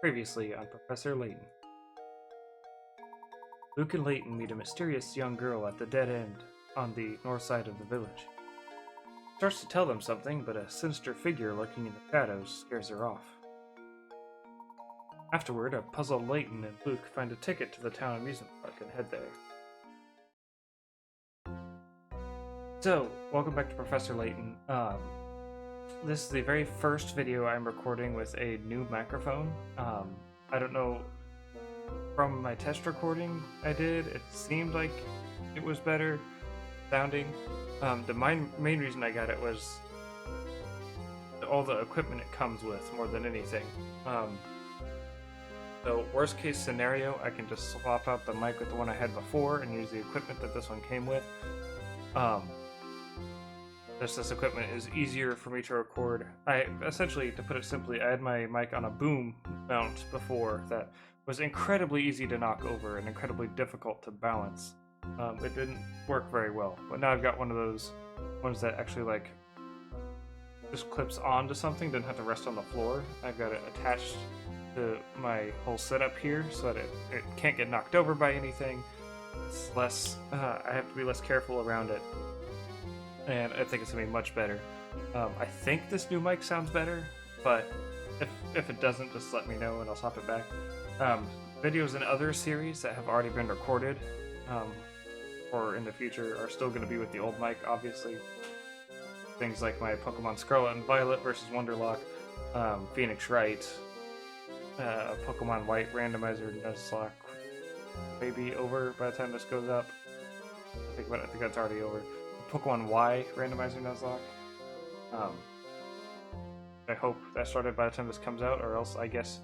Previously on Professor Layton. Luke and Layton meet a mysterious young girl at the dead end on the north side of the village. Starts to tell them something, but a sinister figure lurking in the shadows scares her off. Afterward, a puzzled Layton and Luke find a ticket to the town amusement park and head there. So, welcome back to Professor Layton. This is the very first video I'm recording with a new microphone. I don't know, from my test recording I did, it seemed like it was better sounding. The main reason I got it was all the equipment it comes with more than anything. So worst case scenario, I can just swap out the mic with the one I had before and use the equipment that this one came with. This equipment is easier for me to record. Essentially, to put it simply, I had my mic on a boom mount before that was incredibly easy to knock over and incredibly difficult to balance. It didn't work very well, but now I've got one of those ones that actually just clips onto something, doesn't have to rest on the floor. I've got it attached to my whole setup here so that it can't get knocked over by anything. It's less, I have to be less careful around it, and I think it's gonna be much better. I think this new mic sounds better, but if it doesn't, just let me know and I'll swap it back. Videos in other series that have already been recorded or in the future are still going to be with the old mic, obviously. Things like my Pokemon Scarlet and Violet versus Wonderlock, Phoenix Wright, Pokemon White randomizer Nuzlocke may be over by the time this goes up. I think that's already over. Pokemon Y randomizer Nuzlocke. I hope that started by the time this comes out, or else I guess.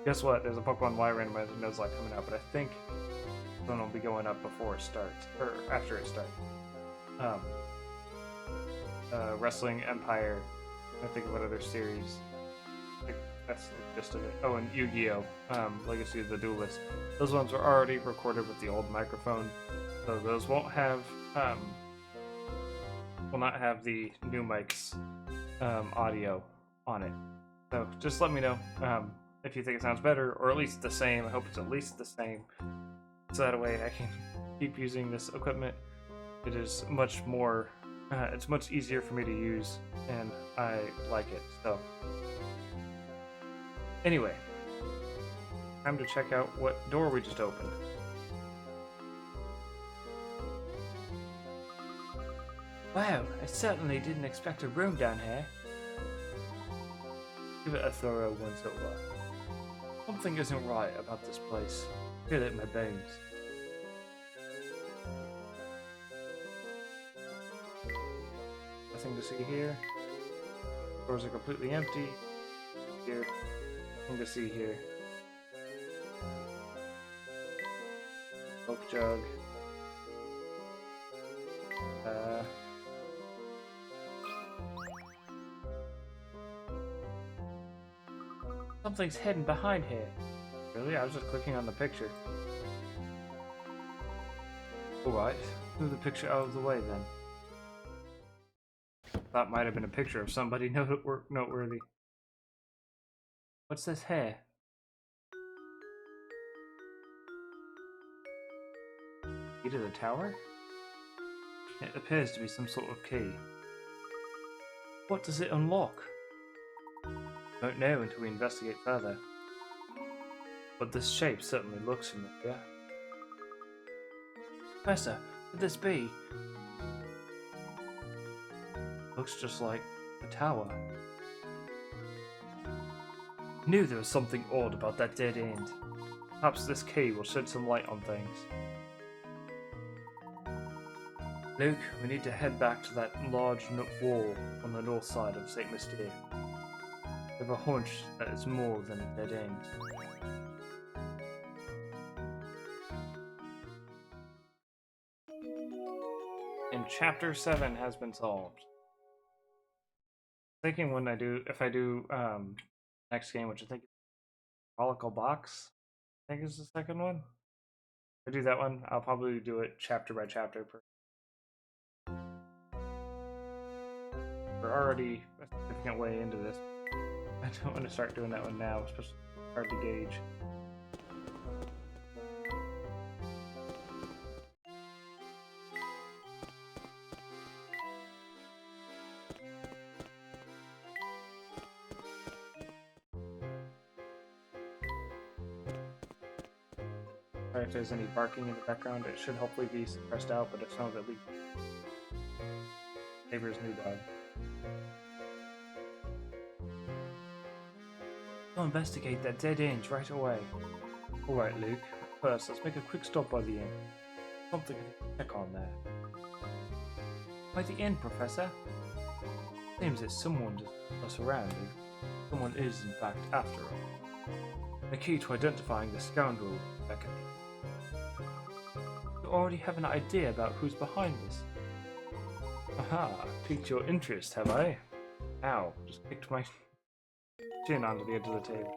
Guess what? There's a Pokemon Y randomizer Nuzlocke coming out, but I think this one will be going up before it starts, or after it starts. Wrestling Empire. I think of what other series. I think that's the gist of it. Oh, and Yu-Gi-Oh! Legacy of the Duelist. Those ones were already recorded with the old microphone, so those won't have will not have the new mic's audio on it. So just let me know if you think it sounds better, or at least the same. I hope it's at least the same, so that way I can keep using this equipment. It is much more, it's much easier for me to use, and I like it. So anyway, time to check out what door we just opened. Wow, I certainly didn't expect a room down here. Give it a thorough once over. Something isn't right about this place. I feel it in my bones. Nothing to see here. Doors are completely empty. Here. Nothing to see here. Milk jug. Something's hidden behind here. Really? I was just clicking on the picture. Alright, move the picture out of the way then. That might have been a picture of somebody noteworthy. What's this here? Key to the tower? It appears to be some sort of key. What does it unlock? Don't know until we investigate further. But this shape certainly looks familiar. Professor, could this be? Looks just like a tower. Knew there was something odd about that dead end. Perhaps this key will shed some light on things. Luke, we need to head back to that large wall on the north side of St. Mystere. I have a hunch that it's more than a dead end. And Chapter 7 has been solved. Thinking if I do next game, which I think is Chronicle Box, I think is the second one. If I do that one, I'll probably do it chapter by chapter. We're already a significant way into this. I don't want to start doing that one now, especially hard to gauge. If there's any barking in the background, it should hopefully be suppressed out, but if some of it leaks. Neighbor's new dog. I'll investigate that dead end right away. Alright, Luke. First, let's make a quick stop by the inn. Something to check on there. By the inn, Professor? Seems that someone just us around you. Someone is, in fact, after all. The key to identifying the scoundrel, Becca. You already have an idea about who's behind this. Aha, piqued your interest, have I? Ow, just kicked my chin onto the edge of the table.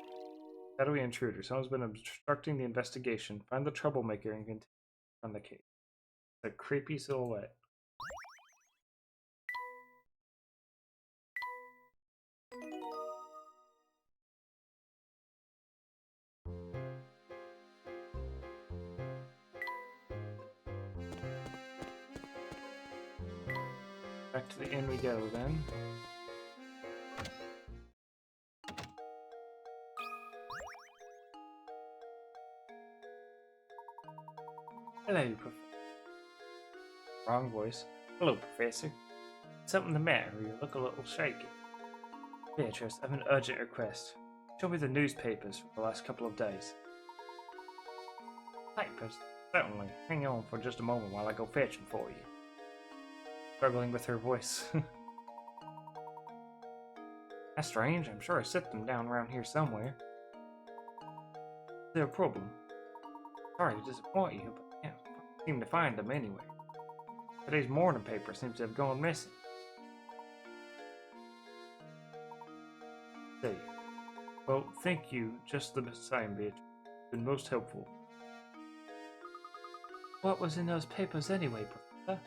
Shadowy intruder. Someone's been obstructing the investigation. Find the troublemaker and continue on the case. It's a creepy silhouette. Back to the inn we go then. Hello, Professor. Wrong voice. Hello, Professor. Something the matter? You look a little shaky. Beatrice, I have an urgent request. Show me the newspapers for the last couple of days. Papers? Certainly. Hang on for just a moment while I go fetch them for you. Struggling with her voice. That's strange. I'm sure I set them down around here somewhere. Is there a problem? Sorry to disappoint you, but I can't seem to find them anywhere. Today's morning paper seems to have gone missing. See. Well, thank you just the same, Beatrice. You've been most helpful. What was in those papers anyway, Professor?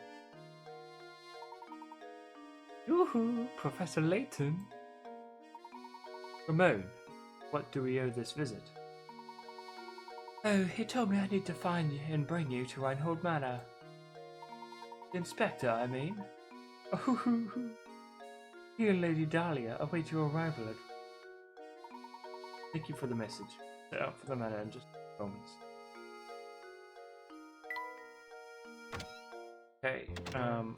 Yoo-hoo, Professor Layton. Ramon, what do we owe this visit? Oh, he told me I need to find you and bring you to Reinhold Manor. The inspector, I mean. Oh, he and Lady Dahlia await your arrival at... Thank you for the message. Set out for the manor in just a few moments. Okay,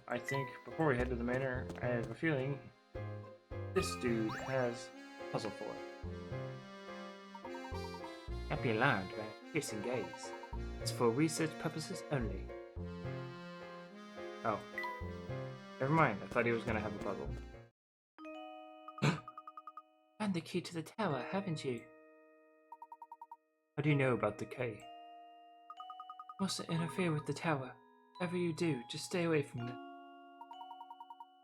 I think before we head to the manor, I have a feeling this dude has a puzzle for it. Happy alarmed by a piercing gaze. It's for research purposes only. Oh. Never mind, I thought he was gonna have a puzzle. Found the key to the tower, haven't you? How do you know about the key? Mustn't interfere with the tower. Whatever you do, just stay away from it.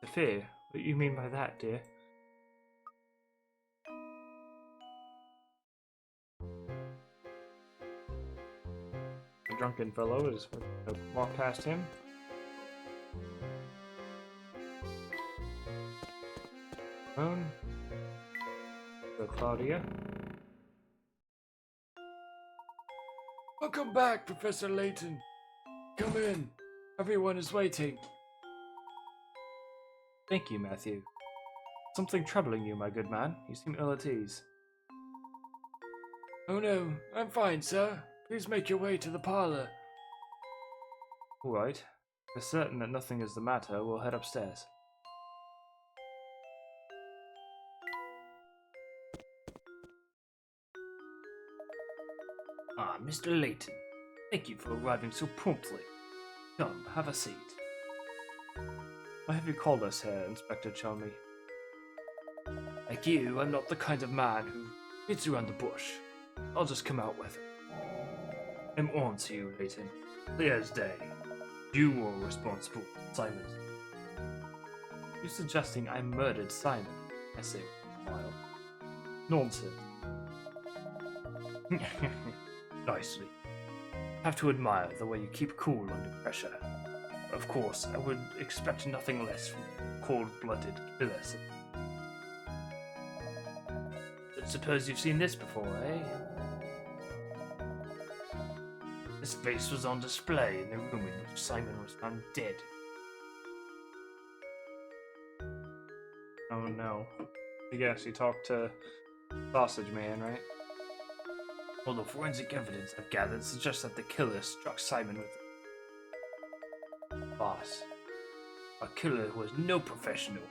Interfere? What do you mean by that, dear? The drunken fellow is going to walk past him. So Claudia. Welcome back, Professor Layton. Come in. Everyone is waiting. Thank you, Matthew. Something troubling you, my good man. You seem ill at ease. Oh no, I'm fine, sir. Please make your way to the parlor. All right. We're certain that nothing is the matter. We'll head upstairs. Ah, Mr. Layton. Thank you for arriving so promptly. Come, have a seat. Why have you called us here, Inspector Chalmey? Like you, I'm not the kind of man who beats around the bush. I'll just come out with it. I'm on to you, Layton. Clear as day. You were responsible for Simon. You suggesting I murdered Simon? I say, wild. Nonsense. Nicely. Have to admire the way you keep cool under pressure. Of course, I would expect nothing less from cold-blooded killers. Suppose you've seen this before, eh? This vase was on display in the room in which Simon was found dead. Oh no. I guess you talked to Sausage Man, right? Well, the forensic evidence I've gathered suggests that the killer struck Simon with a boss. A killer who was no professional.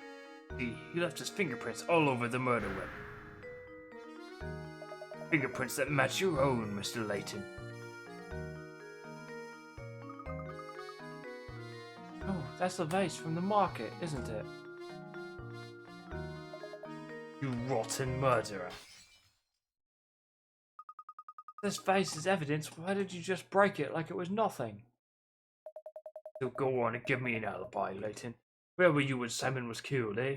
He left his fingerprints all over the murder weapon. Fingerprints that match your own, Mr. Layton. Oh, that's the vase from the market, isn't it? You rotten murderer. This vase is evidence. Why did you just break it like it was nothing? So go on and give me an alibi, Layton. Where were you when Simon was killed, eh?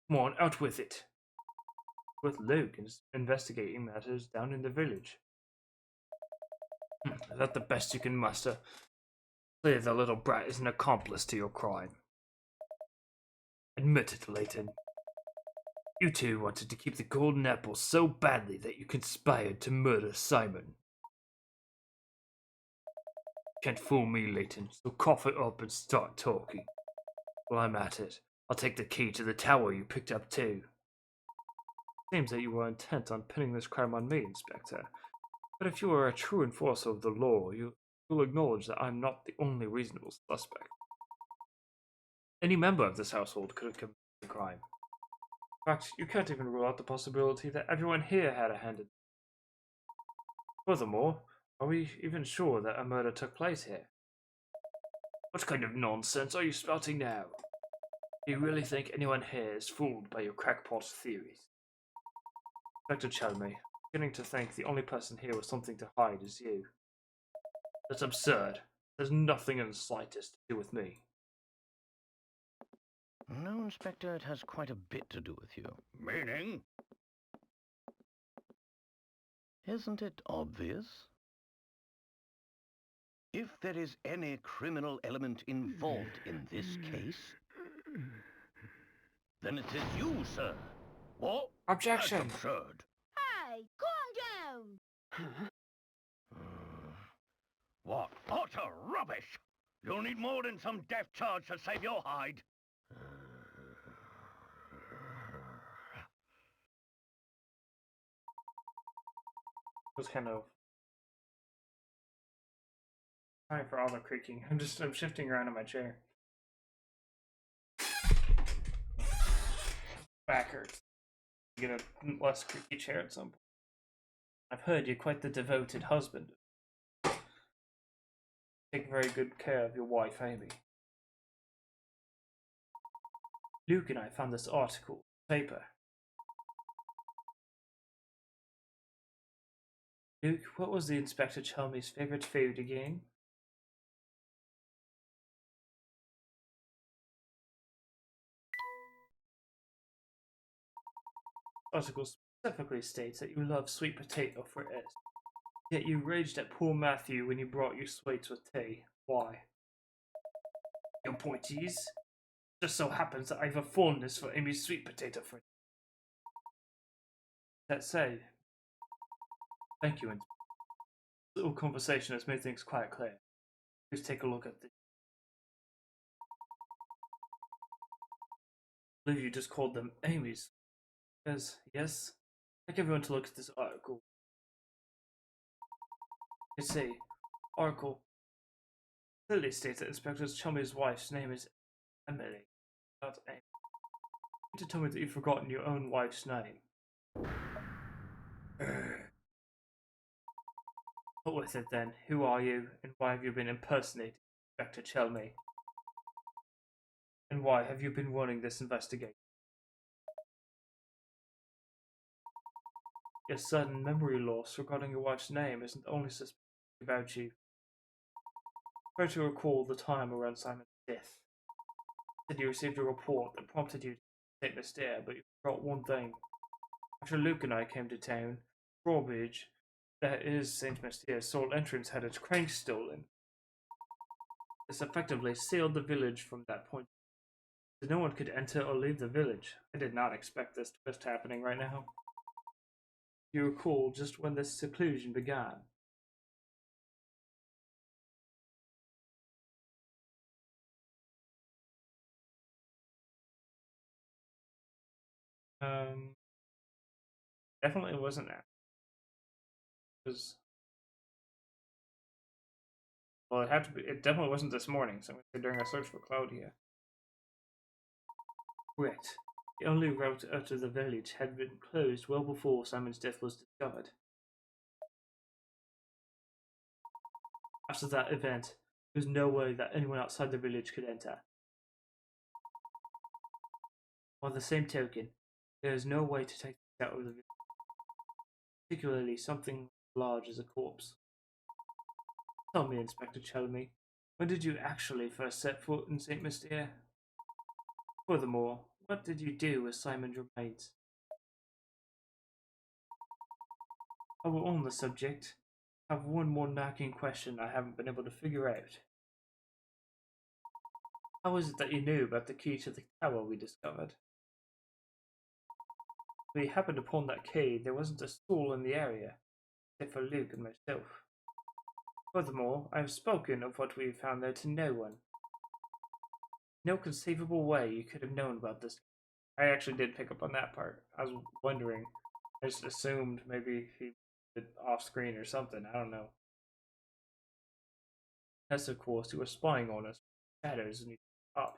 Come on, out with it. With Luke investigating matters down in the village. Is that the best you can muster? Clearly the little brat is an accomplice to your crime. Admit it, Layton. You two wanted to keep the golden apple so badly that you conspired to murder Simon. Can't fool me, Layton, so cough it up and start talking. While I'm at it, I'll take the key to the tower you picked up too. Seems that you were intent on pinning this crime on me, Inspector. But if you are a true enforcer of the law, you'll acknowledge that I'm not the only reasonable suspect. Any member of this household could have committed the crime. In fact, you can't even rule out the possibility that everyone here had a hand in it. Furthermore, are we even sure that a murder took place here? What kind of nonsense are you spouting now? Do you really think anyone here is fooled by your crackpot theories? Inspector Chalmers, I'm beginning to think the only person here with something to hide is you. That's absurd. There's nothing in the slightest to do with me. No, Inspector, it has quite a bit to do with you. Meaning? Isn't it obvious? If there is any criminal element involved in this case, then it is you, sir. What? Objection! That's absurd. Hey, calm down! What? Utter rubbish! You'll need more than some death charge to save your hide. Was kind of time for all the creaking. I'm shifting around in my chair. Back hurts. Get a less creaky chair at some point. I've heard you're quite the devoted husband. Take very good care of your wife, Amy. Luke and I found this article in the paper. Luke, what was the Inspector Chalmers' favorite food again? The article specifically states that you love sweet potato fritters. Yet you raged at poor Matthew when he brought you sweets with tea. Why? Your point is, just so happens that I have a fondness for Amy's sweet potato fritters. That said, thank you, and this little conversation has made things quite clear. Please take a look at this. I believe you just called them Amy's. Yes? I'd like everyone to look at this article. You see, article clearly states that Inspector Chalmers' wife's name is Emily, not Amy. You need to tell me that you've forgotten your own wife's name. What with it then? Who are you, and why have you been impersonating Inspector Chalmers? And why have you been running this investigation? Your sudden memory loss regarding your wife's name isn't the only suspicion about you. Try to recall the time around Simon's death. You said you received a report that prompted you to take the stair, but you forgot one thing. After Luke and I came to town, drawbridge, that is Saint Mystier's sole entrance, had its crank stolen. This effectively sealed the village from that point. So no one could enter or leave the village. I did not expect this twist happening right now. You recall just when this seclusion began. Um, Definitely wasn't that. Because well, it had to be. It definitely wasn't this morning. So I'm gonna say during our search for Claudia. Correct. The only route out of the village had been closed well before Simon's death was discovered. After that event, there was no way that anyone outside the village could enter. By the same token, there is no way to take things out of the village, particularly something large as a corpse. Tell me, Inspector Chelmy, when did you actually first set foot in St. Mystere? Furthermore, what did you do with Simon's remains? While we're on the subject, I have one more nagging question I haven't been able to figure out. How is it that you knew about the key to the tower we discovered? We happened upon that key, there wasn't a soul in the area, except for Luke and myself. Furthermore, I have spoken of what we found there to no one. No conceivable way you could have known about this. I actually did pick up on that part. I was wondering. I just assumed maybe he did off screen or something. I don't know. Yes, of course, you were spying on us. Shadows and you up.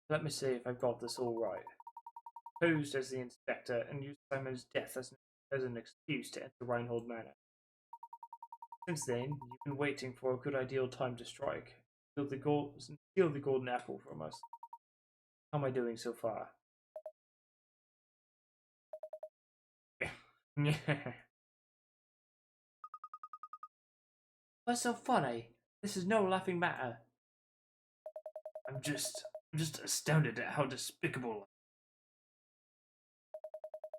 Let me see if I've got this all right. Posed as the inspector and used Simon's death as an excuse to enter Reinhold Manor. Since then, you've been waiting for a good ideal time to strike. Steal the golden apple from us. How am I doing so far? What's so funny? This is no laughing matter. I'm just astounded at how despicable.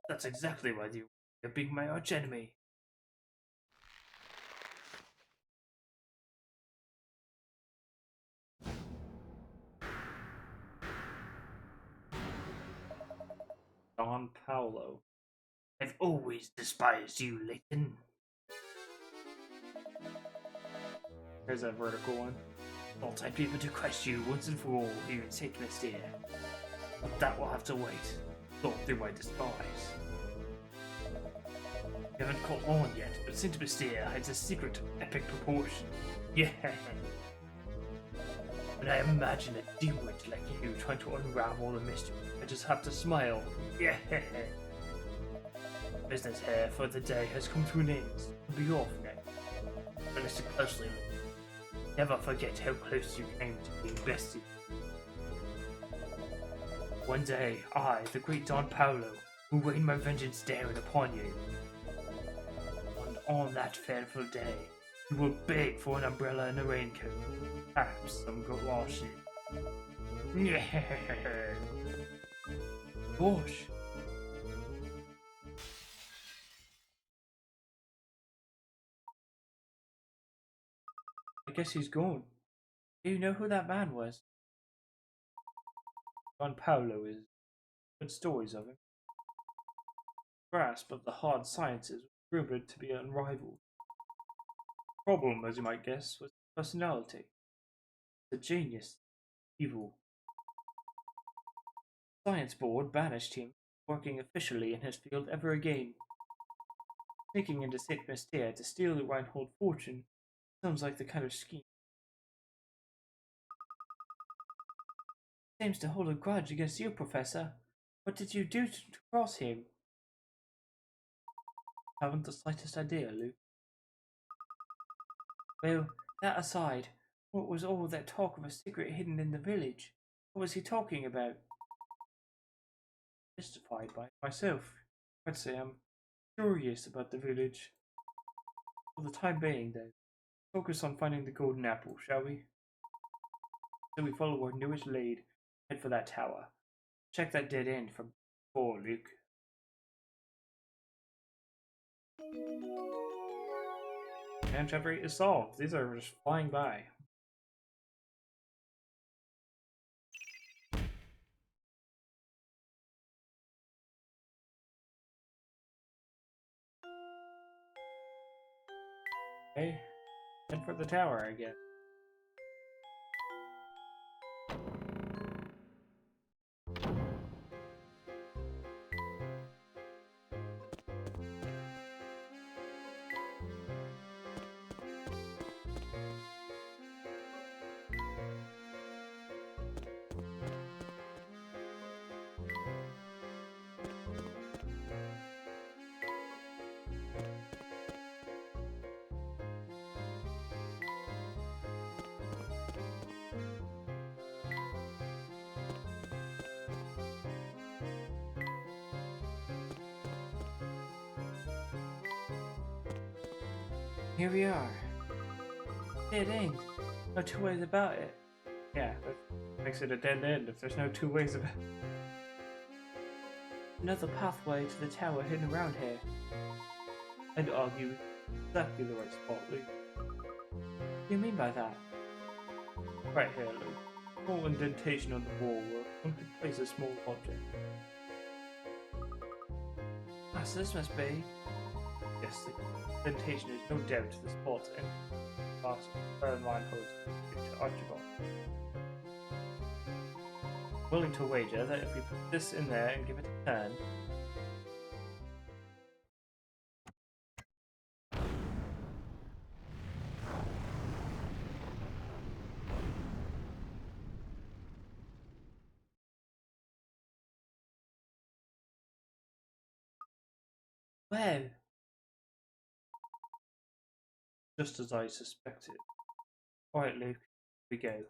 That's exactly why you're being my arch enemy. Don Paolo. I've always despised you, Layton. There's that vertical one. Thought I'd be able to crush you once and for all here in St. Mystere. But that will have to wait. Thought through my disguise. You haven't caught on yet, but St. Mystere hides a secret of epic proportion. Yeah. When I imagine a dimwit like you trying to unravel the mystery, I just have to smile. Yeah. Business here for the day has come to an end. I'll be off now. But listen closely. Never forget how close you came to being bested. One day, I, the great Don Paolo, will rain my vengeance down upon you. And on that fateful day, you will beg for an umbrella and a raincoat. Perhaps some galoshes. Gosh. I guess he's gone. Do you know who that man was? Don Paolo is good stories of him. Grasp of the hard sciences was rumored to be unrivaled. Problem, as you might guess, was his personality. The genius, evil. The Science Board banished him from working officially in his field ever again. Sneaking into St. Mystere to steal the Reinhold fortune sounds like the kind of scheme. Seems to hold a grudge against you, Professor. What did you do to cross him? Haven't the slightest idea, Luke. Well, that aside, what was all that talk of a secret hidden in the village? What was he talking about? Mystified by it myself. I'd say I'm curious about the village. For the time being, though, focus on finding the golden apple, shall we? So we follow our newest lead, head for that tower. Check that dead end from before, Luke. And chapter 8 is solved. These are just flying by. Okay. Head for the tower, I guess. Here we are. Dead end. No two ways about it. Yeah, that makes it a dead end if there's no two ways about it. Another pathway to the tower hidden around here. I'd argue exactly the right spot, Luke. What do you mean by that? Right here, Luke. A small indentation on the wall where one could place a small object. Ah, so this must be... Yes, the indentation is no doubt the spot and last line holds to Archibald. Willing to wager that if we put this in there and give it a turn, well, just as I suspected. Alright, Luke, here we go.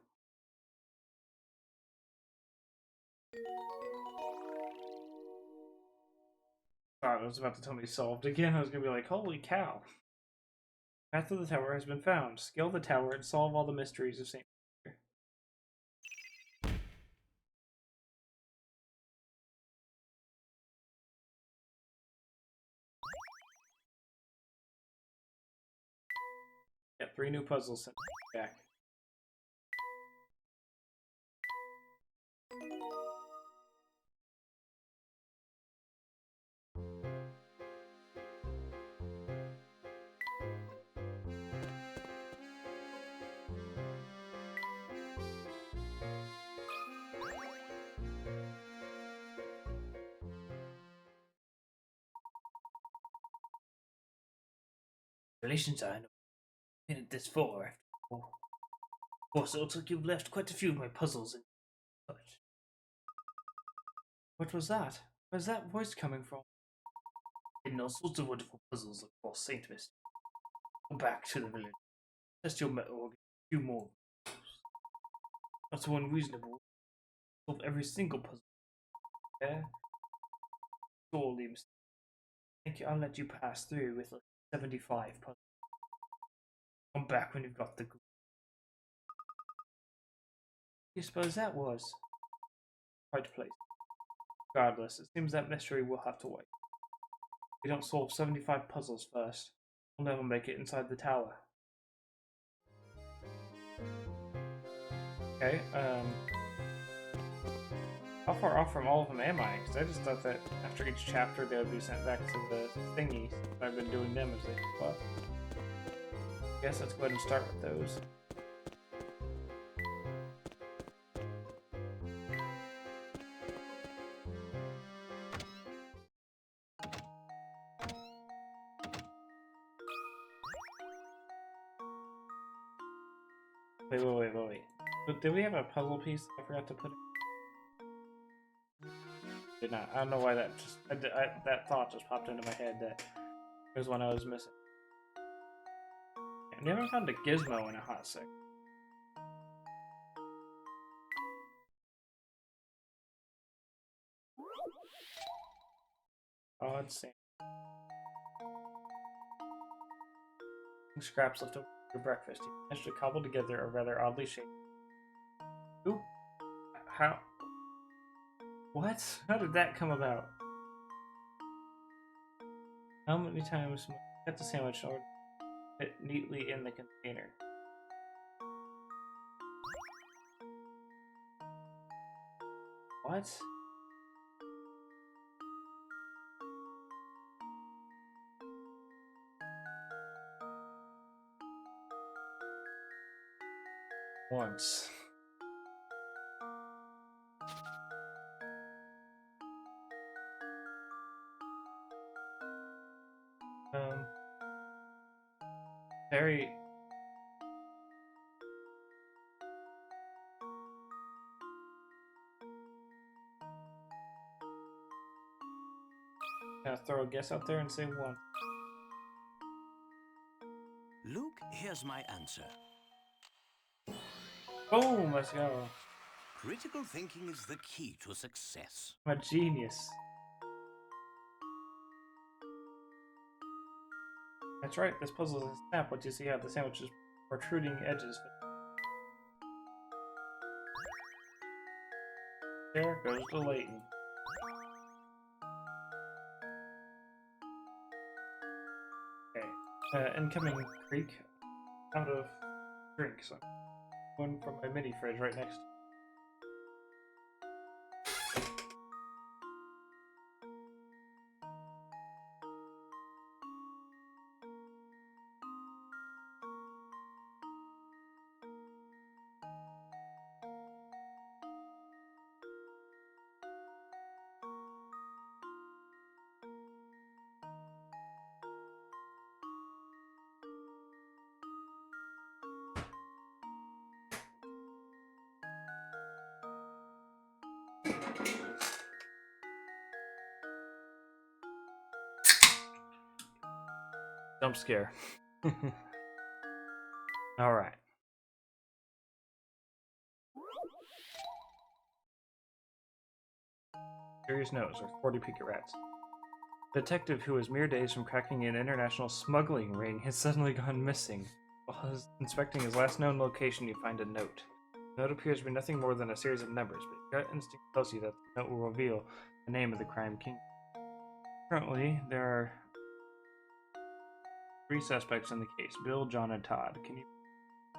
Alright, I was about to tell me solved again. I was gonna be like, holy cow. Path of the tower has been found. Scale the tower and solve all the mysteries of St. Peter. Got 3 new puzzles sent back. Relations I know. Made it this far after all. Of course, it looks like you've left quite a few of my puzzles in touch. What was that? Where's that voice coming from? Hidden all sorts of wonderful puzzles across St. Mist. Go back to the village. Test your metal or get a few more. Not so unreasonable. Solve every single puzzle. Yeah? Surely, Mr. Thank you. I'll let you pass through with like 75 puzzles. Come back when you've got the group. You suppose that was? Right place. Regardless, it seems that mystery will have to wait. If we don't solve 75 puzzles first, we'll never make it inside the tower. Okay, how far off from all of them am I? Because I just thought that after each chapter they would be sent back to the thingy. I've been doing them as they go up. I guess let's go ahead and start with those. Wait. But did we have a puzzle piece I forgot to put in? Did not. I don't know why that just... that thought just popped into my head that there's one I was missing. I never found a gizmo in a hot sec. Odd sand. Scraps left over for breakfast. He managed to cobble together a rather oddly shaped. Ooh. How? What? How did that come about? How many times must I cut the sandwich in order to fit neatly in the container? What? once. Very. Gonna throw a guess out there and say one. Luke, here's my answer. Boom! Let's go. Critical thinking is the key to success. I'm a genius. That's right. This puzzle is a snap. What you see how the sandwich's protruding edges. There goes the Layton. Okay. Incoming creek. Out of drinks. One from my mini fridge right next. Jump scare. All right. Curious nose, or 40 picket rats. Detective who was mere days from cracking an international smuggling ring has suddenly gone missing. While inspecting his last known location, you find a note. The note appears to be nothing more than a series of numbers, but your gut instinct tells you that the note will reveal the name of the crime king. Currently, there are 3 suspects in the case: Bill, John, and Todd. Can you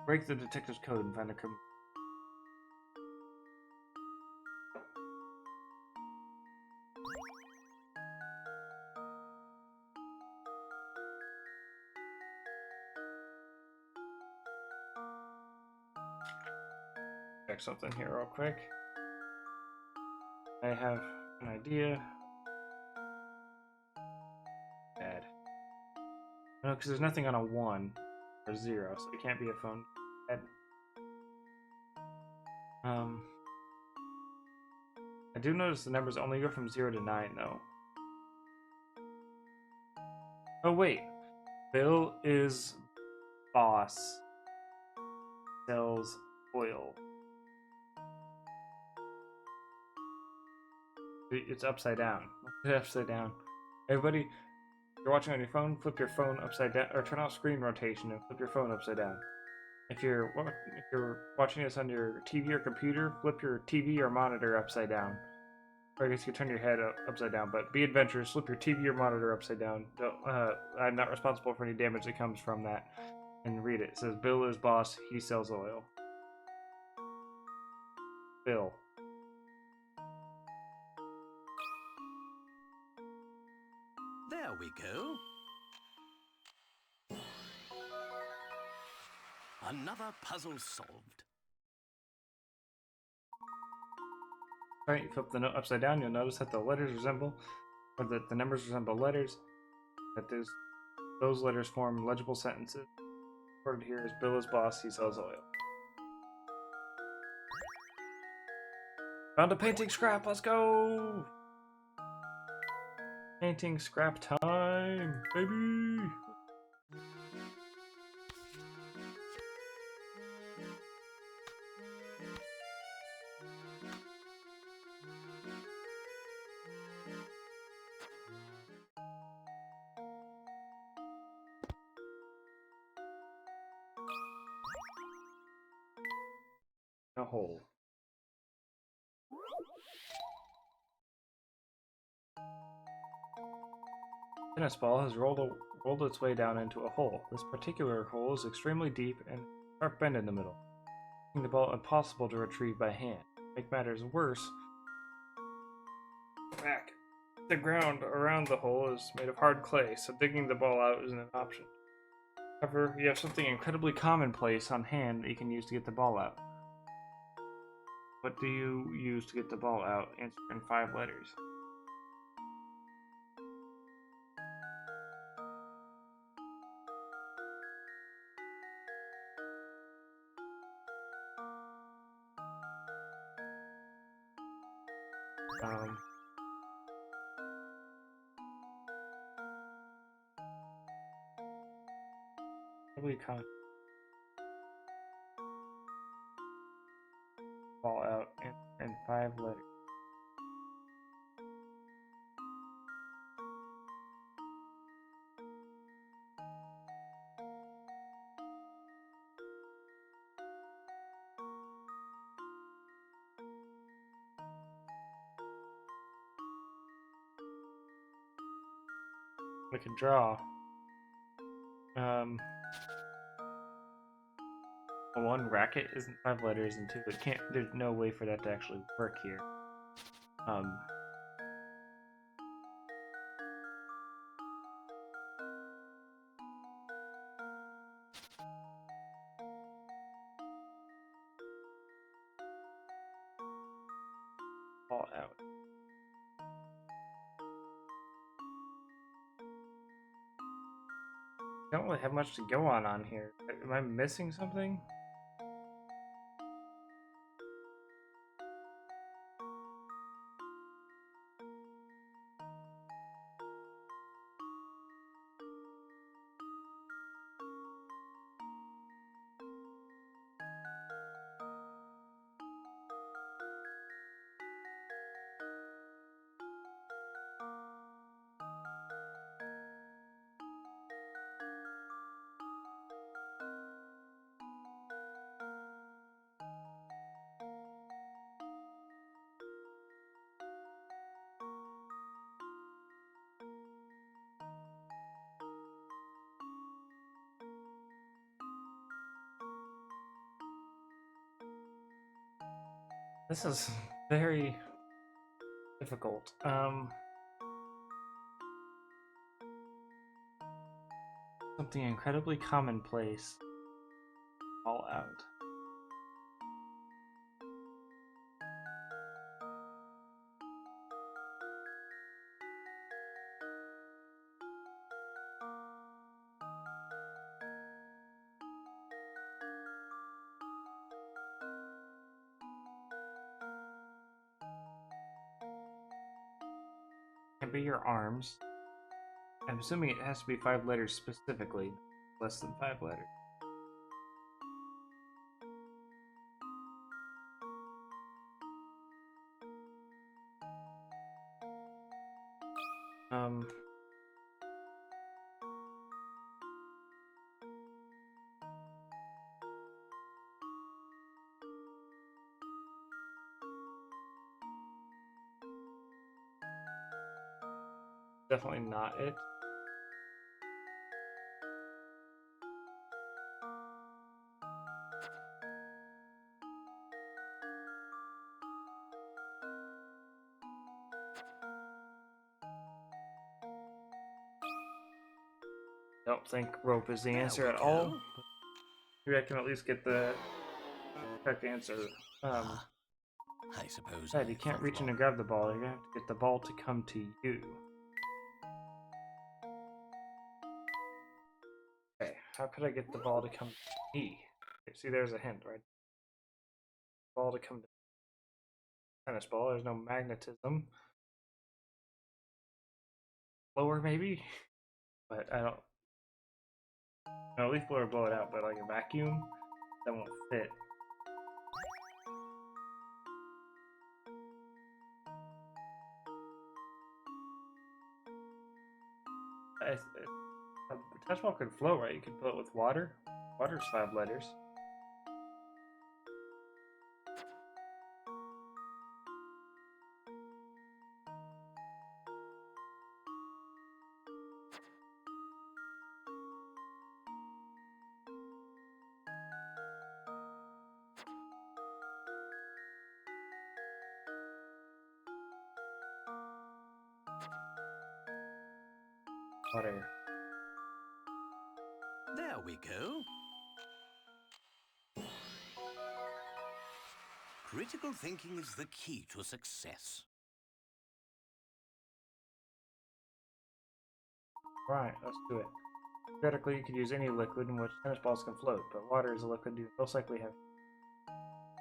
break the detective's code and find the criminal? Check something here real quick. I have an idea. Bad. No, because there's nothing on a 1 or 0, so it can't be a phone. Bad. I do notice the numbers only go from 0 to 9, though. Oh, wait. Bill is boss. Sells oil. It's upside down. It's upside down. Everybody, if you're watching on your phone, flip your phone upside down, or turn off screen rotation and flip your phone upside down. If you're watching this on your TV or computer, flip your TV or monitor upside down. Or I guess you turn your head upside down, but be adventurous, flip your TV or monitor upside down. I'm not responsible for any damage that comes from that. And read it. It says, Bill is boss, he sells oil. Bill. There we go. Another puzzle solved. Alright, you flip the note upside down, you'll notice that the letters resemble, or that the numbers resemble letters, that those letters form legible sentences. Recorded here is Bill is boss, he sells oil. Found a painting scrap, let's go! Painting scrap time, baby! A hole. Tennis ball has rolled its way down into a hole. This particular hole is extremely deep and a sharp bend in the middle, making the ball impossible to retrieve by hand. To make matters worse, the ground around the hole is made of hard clay, so digging the ball out isn't an option. However, you have something incredibly commonplace on hand that you can use to get the ball out. What do you use to get the ball out? Answer in 5 letters. Um, Probably common. Ball out in 5 letters. We can draw. One, racket isn't 5 letters, and 2, it can't. There's no way for that to actually work here. Ball out. Don't really have much to go on here. Am I missing something? This is very difficult. Something incredibly commonplace. All out. Can be your arms. I'm assuming it has to be 5 letters specifically, less than 5 letters. Definitely not it. Don't think rope is the answer at all. Maybe I can at least get the correct answer. I suppose. Dad, you can't reach in and grab the ball. You're gonna have to get the ball to come to you. Okay, how could I get the ball to come to me? Okay, see, there's a hint, right? Ball to come to tennis ball. There's no magnetism. Blower, maybe? But I don't. No, leaf blower blow it out, but like a vacuum, that won't fit. A tennis ball could float, right? You could fill it with water. Water's 5 letters. Water. There we go. Critical thinking is the key to success. Right, let's do it. Theoretically, you could use any liquid in which tennis balls can float, but water is a liquid you most likely have.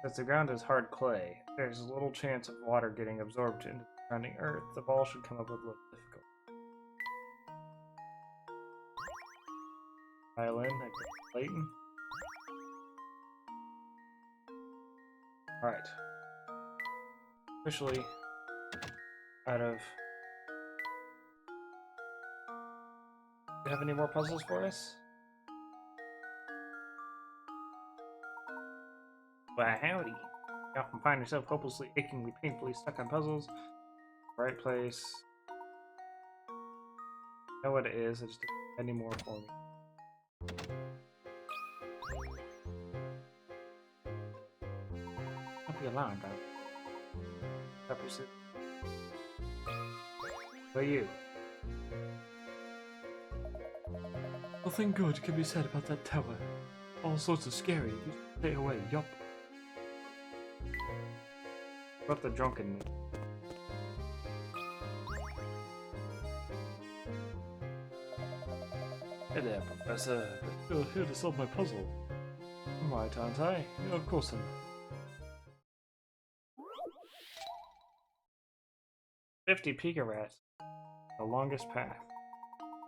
Since the ground is hard clay, there's little chance of water getting absorbed into the surrounding earth. The ball should come up with little difficulty. Violin, I guess Layton. Alright. Officially out of... Do you have any more puzzles for us? Why, howdy. You often find yourself hopelessly, achingly, painfully stuck on puzzles. Right place. I know what it is, I just didn't have any more for me. Don't be alarmed, Pepper soup. What you? Nothing good can be said about that tower. All sorts of scary. You should stay away, yup. What about the drunken? Hey there, Professor. You're here to solve my puzzle. Right, aren't I? Yeah, of course I am. 50 Pika Rats. The longest path.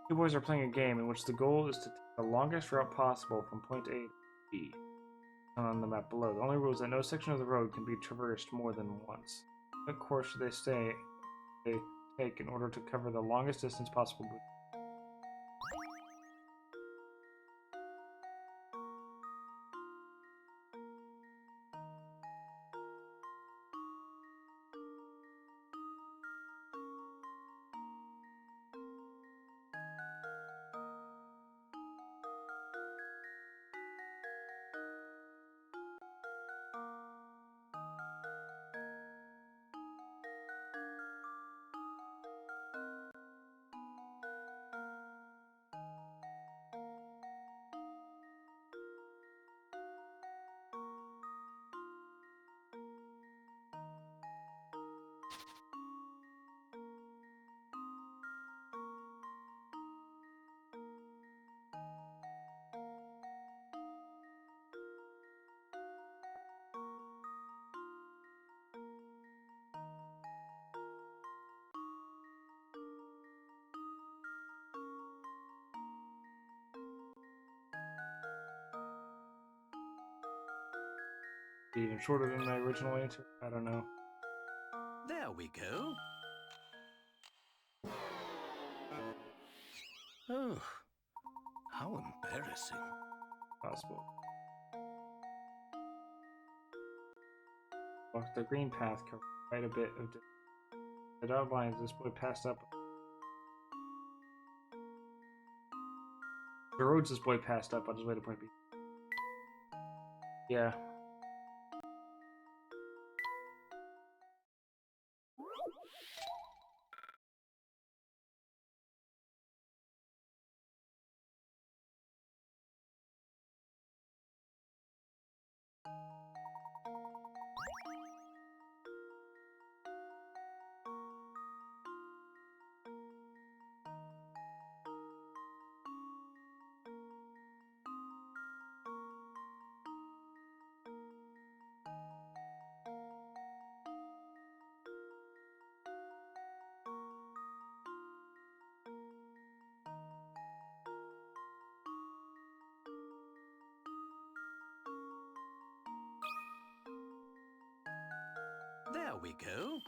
Two boys are playing a game in which the goal is to take the longest route possible from point A to B. On the map below. The only rule is that no section of the road can be traversed more than once. What course should they take in order to cover the longest distance possible? Even shorter than my original answer? I don't know. There we go. Oh, how embarrassing. Possible. Walk the green path covers quite a bit of distance. It outlines this boy passed up. The roads this boy passed up on his way to point B. Yeah. There we go.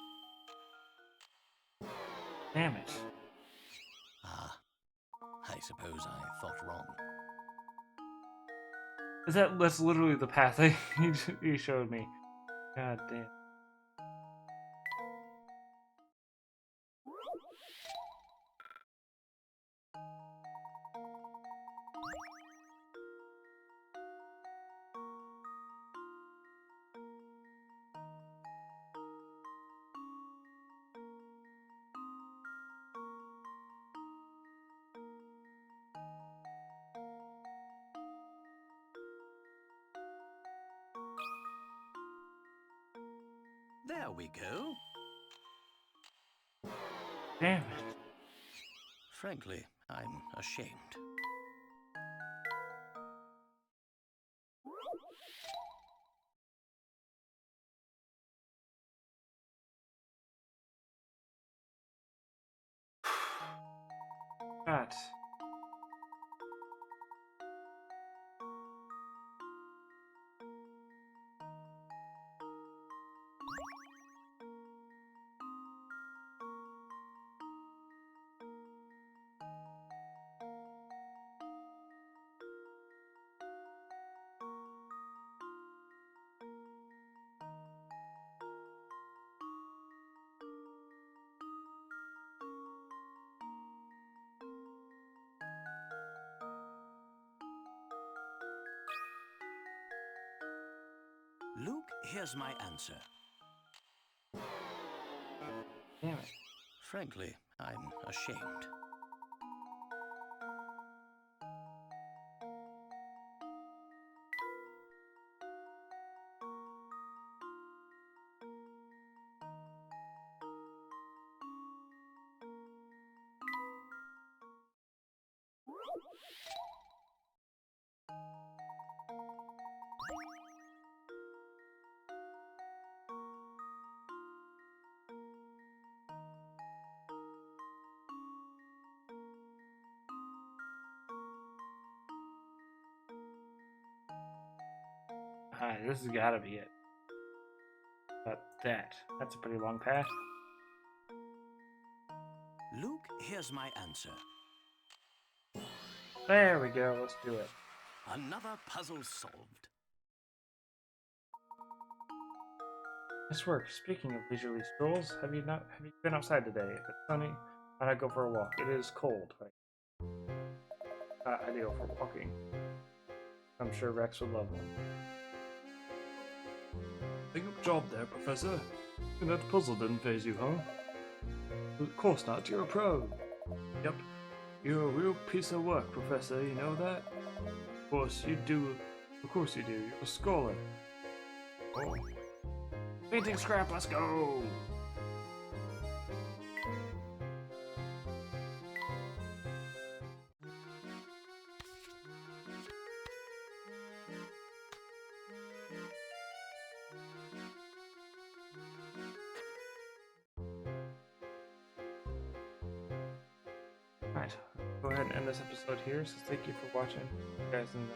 Damn it. Ah, I suppose I thought wrong. That's literally the path he showed me. God damn. There we go. Damn it. Frankly, I'm ashamed. God. Luke, here's my answer. Damn it. Frankly, I'm ashamed. Alright, this has gotta be it. But that's a pretty long path. Luke, here's my answer. There we go, let's do it. Another puzzle solved. Nice work. Speaking of leisurely strolls, have you been outside today? If it's sunny, why not go for a walk? It is cold, right? Ideal for walking. I'm sure Rex would love one. Good job there, Professor. And that puzzle didn't phase you, huh? Of course not, you're a pro. Yep, you're a real piece of work, Professor, you know that? Of course you do, you're a scholar. Oh. Painting scrap, let's go! Alright, go ahead and end this episode here, so thank you for watching. See you guys in the